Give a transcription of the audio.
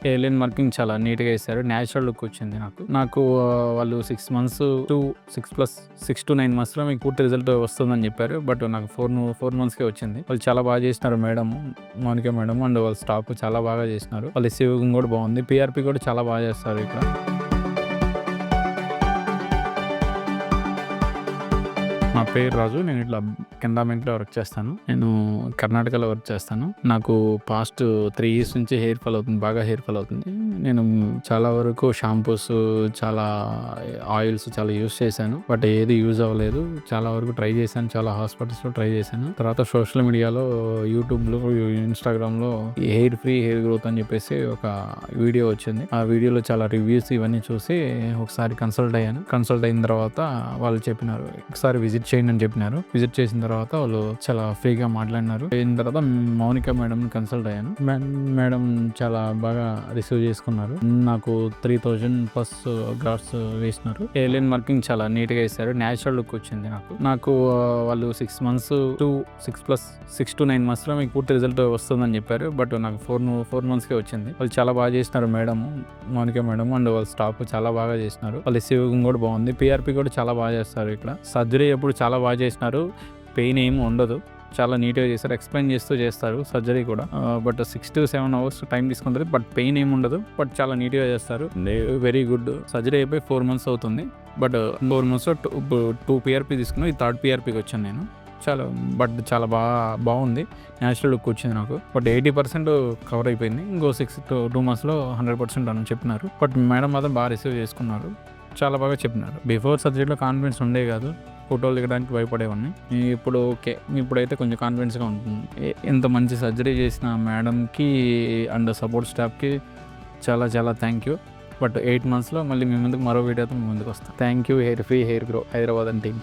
Hairline marking చాలా నీట్గా వేశారు. న్యాచురల్ లుక్ వచ్చింది నాకు వాళ్ళు 6 months టు 6 to 9 months లో మీకు పూర్తి రిజల్ట్ వస్తుందని చెప్పారు. బట్ నాకు 4 monthsకే వచ్చింది. వాళ్ళు చాలా బాగా చేసినారు మేడం, మౌనిక మేడం అండ్ వాళ్ళ స్టాఫ్ చాలా బాగా చేసినారు. వాళ్ళ సేవింగ్ కూడా బాగుంది. పిఆర్పి కూడా చాలా బాగా చేస్తారు ఇక్కడ. నా పేరు రాజు. నేను ఇట్లా కెనడామెంట్లో వర్క్ చేస్తాను. నేను కర్ణాటకలో వర్క్ చేస్తాను. నాకు పాస్ట్ 3 years నుంచి హెయిర్ ఫాల్ అవుతుంది, బాగా హెయిర్ ఫాల్ అవుతుంది. నేను చాలా వరకు షాంపూస్, చాలా ఆయిల్స్ చాలా యూస్ చేశాను. బట్ ఏది యూజ్ అవ్వలేదు. చాలా వరకు ట్రై చేశాను, చాలా హాస్పిటల్స్లో ట్రై చేశాను. తర్వాత సోషల్ మీడియాలో, యూట్యూబ్లో, ఇన్స్టాగ్రామ్లో హెయిర్ ఫ్రీ హెయిర్ గ్రోత్ అని చెప్పేసి ఒక వీడియో వచ్చింది. ఆ వీడియోలో చాలా రివ్యూస్ ఇవన్నీ చూసి ఒకసారి కన్సల్ట్ అయ్యాను. కన్సల్ట్ అయిన తర్వాత వాళ్ళు చెప్పినారు ఒకసారి విజిట్ చేయండి అని చెప్పినారు. విజిట్ చేసిన తర్వాత వాళ్ళు చాలా ఫ్రీగా మాట్లాడినారు. అయిన తర్వాత మౌనిక మేడం కన్సల్ట్ అయ్యాను. మేడం చాలా బాగా రిసీవ్ చేసుకున్నారు. నాకు 3000+ గ్రాఫ్ట్స్ వేసినారు. హెయిర్లైన్ మార్కింగ్ చాలా నీట్గా వేశారు. న్యాచురల్ లుక్ వచ్చింది నాకు వాళ్ళు 6 months టు 6 to 9 months లో మీకు పూర్తి రిజల్ట్ వస్తుందని చెప్పారు. బట్ నాకు 4 monthsకే వచ్చింది. వాళ్ళు చాలా బాగా చేసినారు మేడం, మౌనిక మేడం అండ్ వాళ్ళ స్టాఫ్ చాలా బాగా చేసినారు. వాళ్ళ సేవింగ్ కూడా బాగుంది. పిఆర్పి కూడా చాలా బాగా చేస్తారు. ఇక్కడ సర్జరీ ఎప్పుడు చాలా బాగా చేసినారు. పెయిన్ ఏమి ఉండదు. చాలా నీట్గా చేస్తారు. ఎక్స్ప్లెయిన్ చేస్తూ చేస్తారు సర్జరీ కూడా. బట్ 6 to 7 hours టైం తీసుకుంటుంది. బట్ పెయిన్ ఏమి ఉండదు. బట్ చాలా నీట్గా చేస్తారు. Very good. సర్జరీ అయిపోయి 4 months అవుతుంది. బట్ 4 months 2 PRP తీసుకున్నాను. ఈ 3rd PRPకి వచ్చాను నేను. చాలా బాగుంది. న్యాచురల్ లుక్ వచ్చింది నాకు. బట్ 80% కవర్ అయిపోయింది. ఇంకో 6 to 2 monthsలో 100% అని చెప్పినారు. బట్ మేడం మాత్రం బాగా రిసీవ్ చేసుకున్నారు. చాలా బాగా చెప్పినారు. బిఫోర్ సర్జరీలో కాన్ఫిడెన్స్ ఉండే కాదు. ఫోటోలు దిగడానికి భయపడేవాడిని. ఇప్పుడు ఓకే, ఇప్పుడైతే కొంచెం కాన్ఫిడెన్స్గా ఉంటుంది. ఇంత మంచి సర్జరీ చేసిన మేడంకి అండ్ సపోర్ట్ స్టాఫ్కి చాలా థ్యాంక్ యూ. బట్ 8 monthsలో మళ్ళీ మీ ముందుకు మరో వీడియోతో మీ ముందుకు వస్తాను. Thank you. Hair free hair grow Hyderabad and team.